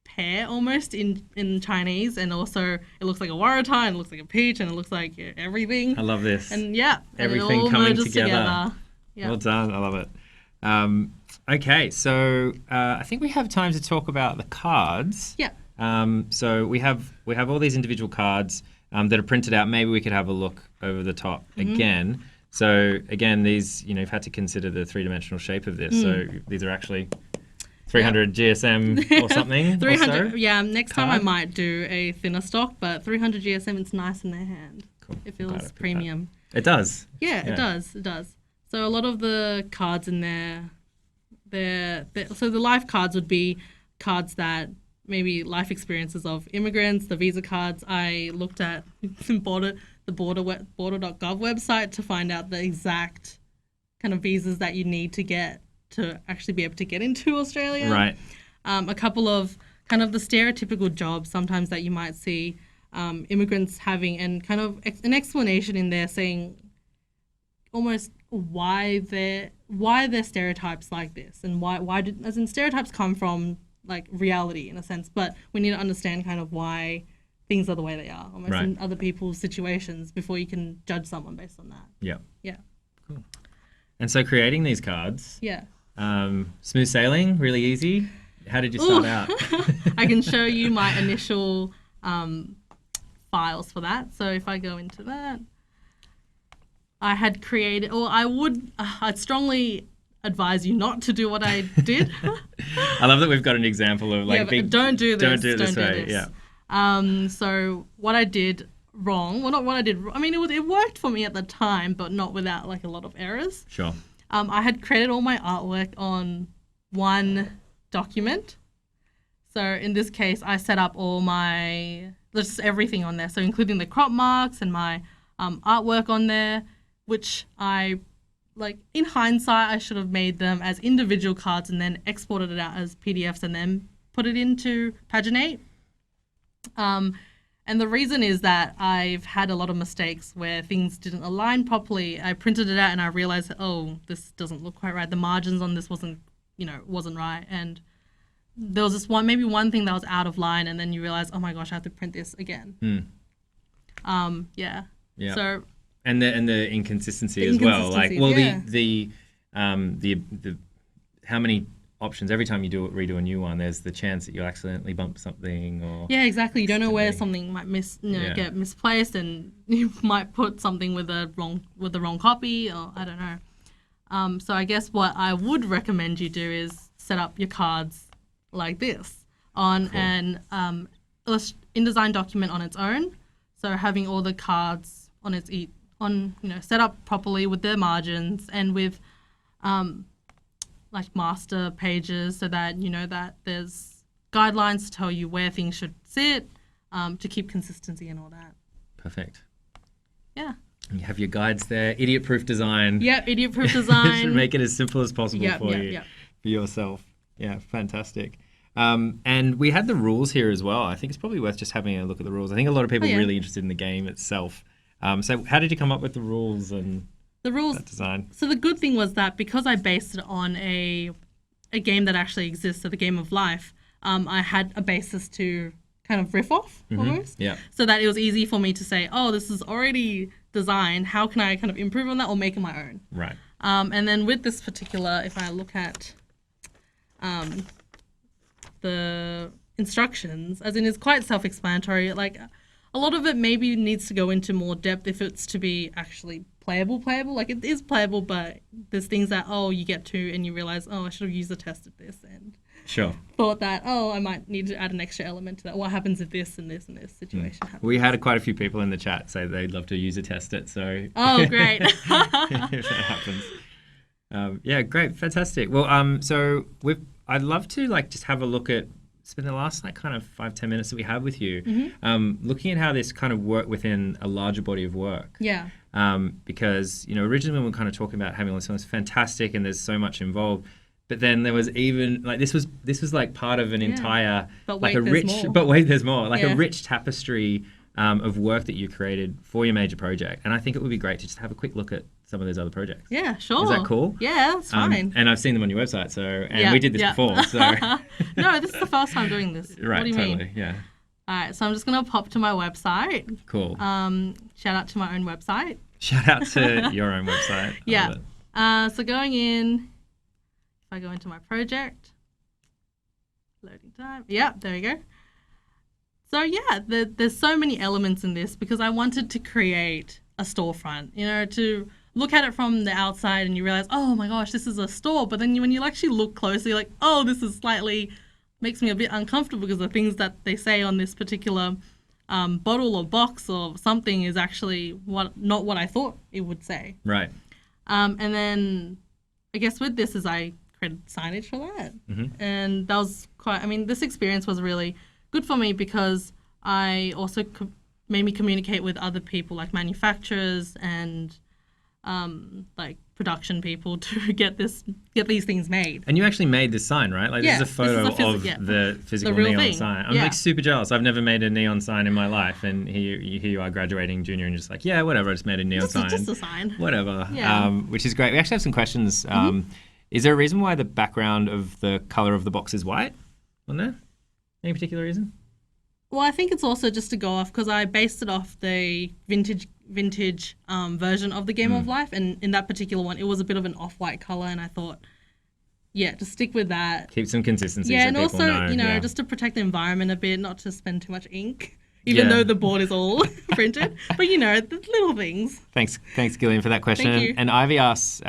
pear almost in Chinese, and also it looks like a waratah, and it looks like a peach, and it looks like everything. I love this. And yeah, everything it all coming merges together. Yeah. Well done. I love it. Okay, so I think we have time to talk about the cards. Yeah. So we have all these individual cards that are printed out. Maybe we could have a look over the top again. So again, these, you've had to consider the three-dimensional shape of this. So these are actually 300 GSM or something. 300. Or so. Yeah. Next time I might do a thinner stock, but 300 GSM, it's nice in their hand. Cool. It feels premium. It does. Yeah, it does. It does. So a lot of the cards in there, so the life cards would be cards that maybe life experiences of immigrants. The visa cards, I looked at the border.gov website to find out the exact kind of visas that you need to get to actually be able to get into Australia. Right. A couple of kind of the stereotypical jobs sometimes that you might see immigrants having, and kind of an explanation in there saying almost why they're stereotypes like this, and why did, as in, stereotypes come from like reality in a sense, but we need to understand kind of why things are the way they are almost in other people's situations before you can judge someone based on that. Yeah. Cool. And so creating these cards, smooth sailing, really easy. How did you start out? I can show you my initial files for that. So if I go into that, I had created, or I'd strongly advise you not to do what I did. I love that we've got an example of like, don't do this. Don't do it this way. Yeah. So what I did wrong, well, not what I did, I mean, it worked for me at the time, but not without like a lot of errors. Sure. I had created all my artwork on one document. So in this case, I set up all just everything on there. So including the crop marks and my artwork on there, which I, like, in hindsight, I should have made them as individual cards and then exported it out as PDFs and then put it into Paginate. And the reason is that I've had a lot of mistakes where things didn't align properly. I printed it out and I realized, this doesn't look quite right. The margins on this wasn't right. And there was just maybe one thing that was out of line, and then you realize, oh my gosh, I have to print this again. Yeah. So. And the inconsistency as well. Like, well, the how many options every time you redo a new one, there's the chance that you'll accidentally bump something, or exactly. You don't know where something might get misplaced, and you might put something with the wrong copy, or I don't know. So I guess what I would recommend you do is set up your cards like this on an InDesign document on its own. So having all the cards on set up properly with their margins and with like master pages, so that you know that there's guidelines to tell you where things should sit, to keep consistency and all that. Perfect. Yeah. And you have your guides there. Idiot-proof design. Yep, idiot-proof design. Should make it as simple as possible for yourself. Yeah, fantastic. And we had the rules here as well. I think it's probably worth just having a look at the rules. I think a lot of people are really interested in the game itself. So how did you come up with the rules and that design? So the good thing was that because I based it on a game that actually exists, so the Game of Life, I had a basis to kind of riff off almost. Yeah. So that it was easy for me to say, this is already designed. How can I kind of improve on that or make it my own? Right. And then with this particular, if I look at the instructions, as in it's quite self-explanatory. Like a lot of it maybe needs to go into more depth if it's to be actually playable. Like it is playable, but there's things that you get to and you realize, I should have used the test at this, and thought that I might need to add an extra element to that. What happens if this and this and this situation happens? We had quite a few people in the chat say they'd love to user test it. So great. If that happens. Yeah, great, fantastic. Well, so I'd love to just have a look at, spend the last kind of 5-10 minutes that we have with you, looking at how this kind of work within a larger body of work. Yeah. Because originally when we were kind of talking about having all this fantastic and there's so much involved, But then there was even like this was like part of an entire but like wait, a there's rich more. but wait there's more like Yeah. a rich tapestry of work that you created for your major project. And I think it would be great to just have a quick look at some of those other projects. Yeah, sure. Is that cool? Yeah, that's fine. And I've seen them on your website, we did this before, so No, this is the first time doing this. right, What do you totally, mean? yeah. All right, so I'm just gonna pop to my website. Cool. Shout out to my own website. Shout out to your own website. Yeah. So going in, if I go into my project, loading time. Yeah, there we go. So yeah, there's so many elements in this because I wanted to create a storefront, to look at it from the outside and you realize, oh my gosh, this is a store. But then when you actually look closely, you're like, oh, this is slightly, makes me a bit uncomfortable because the things that they say on this particular bottle or box or something is actually not what I thought it would say. Right. And then I guess with this is I created signage for that. Mm-hmm. And that was this experience was really good for me because I also made me communicate with other people like manufacturers and like production people to get these things made. And you actually made this sign, right? Like this is a photo of the physical the real neon thing. sign. I'm like super jealous. I've never made a neon sign in my life, and here you are graduating junior and just like, yeah, whatever. I just made a neon sign. Just a sign. Whatever. Yeah. Which is great. We actually have some questions. Is there a reason why the background of the color of the box is white on there? Any particular reason? Well, I think it's also just to go off because I based it off the vintage version of the Game of Life, and in that particular one, it was a bit of an off-white color, and I thought, yeah, just stick with that. Keep some consistency. Yeah, so and people also, know, just to protect the environment a bit, not to spend too much ink, even though the board is all printed. But the little things. Thanks, Gillian, for that question. Thank you. And Ivy asks,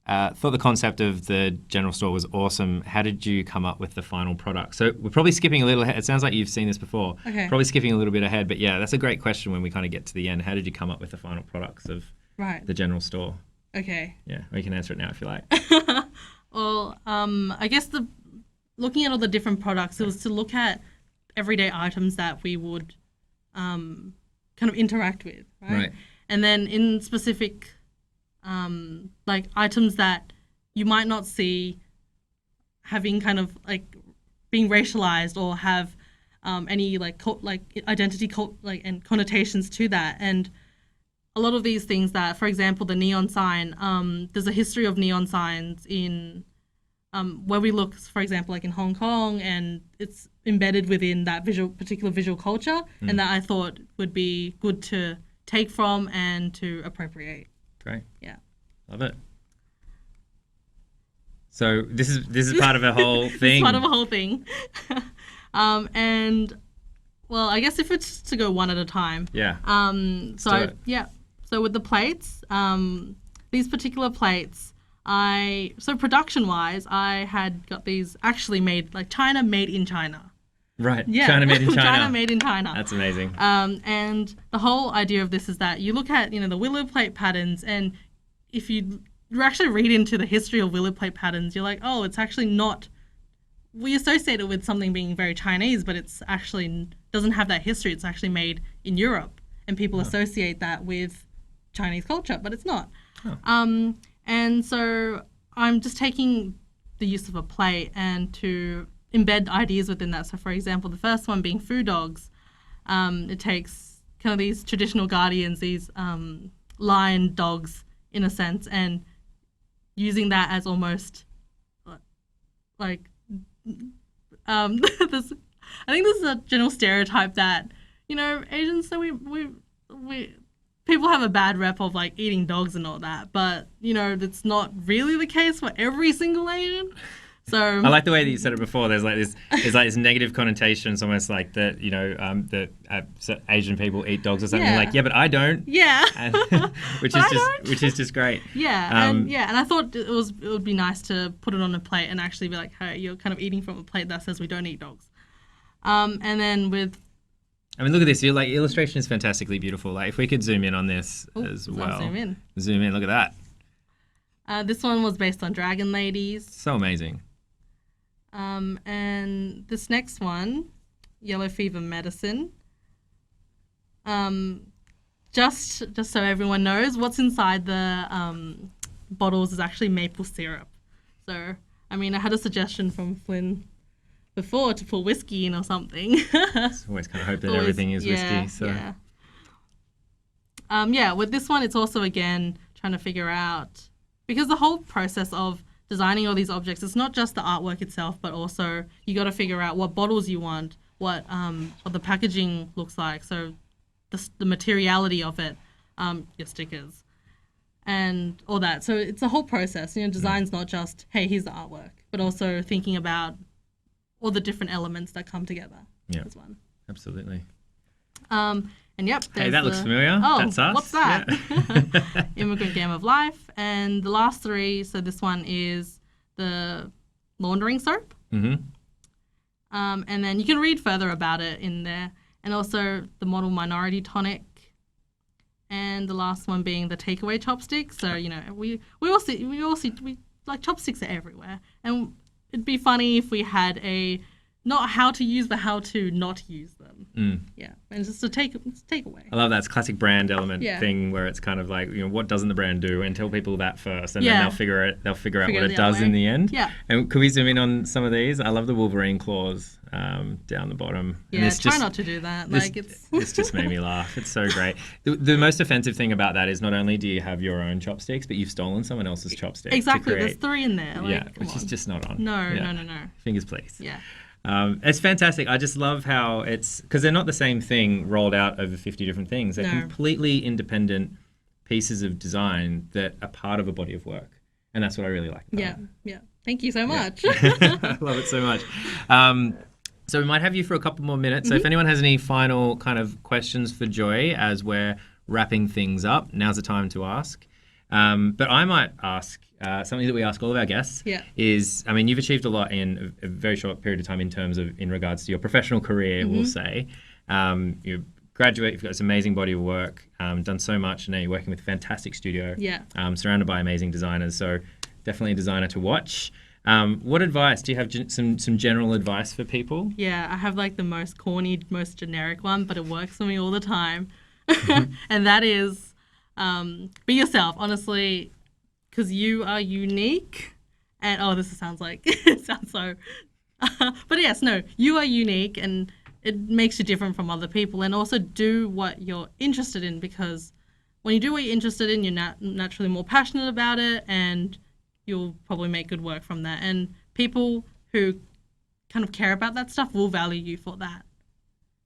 thought the concept of the general store was awesome. How did you come up with the final product? So we're probably skipping a little ahead. It sounds like you've seen this before. Okay. Probably skipping a little bit ahead, but yeah, that's a great question when we kind of get to the end. How did you come up with the final products of the general store? Okay. Yeah, or you can answer it now if you like. Well, I guess looking at all the different products, it was to look at everyday items that we would kind of interact with, right? And then in specific like items that you might not see having kind of like being racialized or have any like identity and connotations to that. And a lot of these things that, for example, the neon sign, there's a history of neon signs in where we look, for example, like in Hong Kong, and it's embedded within that particular visual culture, and that I thought would be good to take from and to appropriate. Great. Yeah. Love it. So this is part of a whole thing. It's part of a whole thing. And well, I guess if it's to go one at a time. Yeah. So with the plates, these particular plates, production wise, I had got these actually made like China made in China. Right. Yeah. China made in China. China made in China. That's amazing. And the whole idea of this is that you look at, the willow plate patterns, and if you actually read into the history of willow plate patterns, you're like, oh, it's actually not, we associate it with something being very Chinese, but it's actually doesn't have that history. It's actually made in Europe, and people associate that with Chinese culture, but it's not. Oh. And so I'm just taking the use of a plate and to embed ideas within that. So for example, the first one being food dogs, it takes kind of these traditional guardians, these lion dogs in a sense, and using that as almost like I think this is a general stereotype that Asians, so we people have a bad rep of like eating dogs and all that, but that's not really the case for every single Asian. So I like the way that you said it before. There's this negative connotation. It's almost like that that Asian people eat dogs or something. Like, yeah, but I don't. Yeah, which is just great. Yeah, and I thought it would be nice to put it on a plate and actually be like, hey, you're kind of eating from a plate that says we don't eat dogs. And then look at this. Illustration is fantastically beautiful. Like, if we could zoom in on this as well. Zoom in. Look at that. This one was based on dragon ladies. So amazing. And this next one, yellow fever medicine. Just so everyone knows, what's inside the bottles is actually maple syrup. So, I mean, I had a suggestion from Flynn before to put whiskey in or something. Always kind of hope that everything is whiskey. So. With this one, it's also, again, trying to figure out, because the whole process of designing all these objects, it's not just the artwork itself, but also you got to figure out what bottles you want, what the packaging looks like, so the materiality of it, your stickers, and all that. So it's a whole process. Design's not just, hey, here's the artwork, but also thinking about all the different elements that come together. Yeah, as one. Absolutely. And yep. Hey, that looks familiar. Oh, that's us. What's that? Yeah. Immigrant Game of Life. And the last three, so this one is the laundering soap. Mm-hmm. And then you can read further about it in there. And also the model minority tonic. And the last one being the takeaway chopsticks. So, we all see like chopsticks are everywhere. And it'd be funny if we had not how to use, but how to not use them. Yeah, and just to take away. I love that. It's a classic brand element thing where it's kind of like, what doesn't the brand do, and tell people that first, and then they'll figure out what it does in the end. Yeah. And could we zoom in on some of these? I love the Wolverine claws down the bottom. Yeah, and try not to do that. It's just made me laugh. It's so great. The most offensive thing about that is not only do you have your own chopsticks, but you've stolen someone else's chopsticks. Exactly. There's 3 in there. Which is just not on. No. Fingers please. Yeah. It's fantastic. I just love how it's, because they're not the same thing rolled out over 50 different things. They're completely independent pieces of design that are part of a body of work. And that's what I really like about it. Yeah. Thank you so much. I love it so much. So we might have you for a couple more minutes. So if anyone has any final kind of questions for Joy as we're wrapping things up, now's the time to ask. But I might ask something that we ask all of our guests is, I mean, you've achieved a lot in a very short period of time in regards to your professional career, we'll say. You graduate, you've got this amazing body of work, done so much, and now you're working with a fantastic studio, surrounded by amazing designers. So definitely a designer to watch. What advice? Do you have some general advice for people? Yeah, I have like the most corny, most generic one, but it works for me all the time. And that is, be yourself, honestly, because you are unique. And this sounds like it sounds so, but yes, no, you are unique, and it makes you different from other people. And also do what you're interested in, because when you do what you're interested in, you're naturally more passionate about it, and you'll probably make good work from that. And people who kind of care about that stuff will value you for that.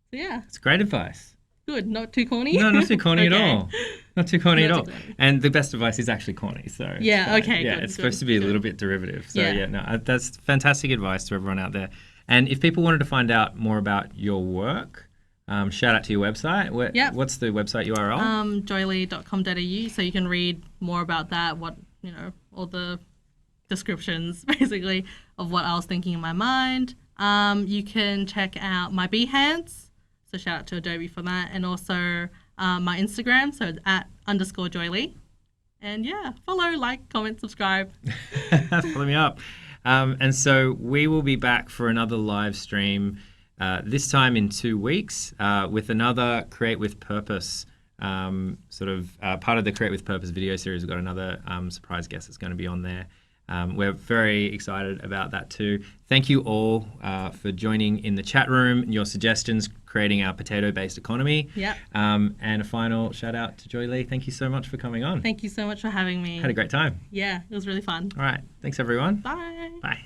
So yeah, it's great advice. Good, not too corny. No, not too corny at all. Not too corny at all. And the best advice is actually corny. So yeah, okay. Yeah, it's supposed to be a little bit derivative. So that's fantastic advice to everyone out there. And if people wanted to find out more about your work, shout out to your website. What's the website URL? Joylee.com.au. So you can read more about that. All the descriptions basically of what I was thinking in my mind. You can check out my Behance. So shout out to Adobe for that. And also my Instagram, so it's @_Joylee. And follow, like, comment, subscribe. Follow me up. And so we will be back for another live stream this time in 2 weeks with another Create with Purpose part of the Create with Purpose video series. We've got another surprise guest that's going to be on there. We're very excited about that too. Thank you all for joining in the chat room, your suggestions, creating our potato-based economy. Yeah. And a final shout out to Joy Lee. Thank you so much for coming on. Thank you so much for having me. Had a great time. Yeah, it was really fun. All right. Thanks, everyone. Bye. Bye.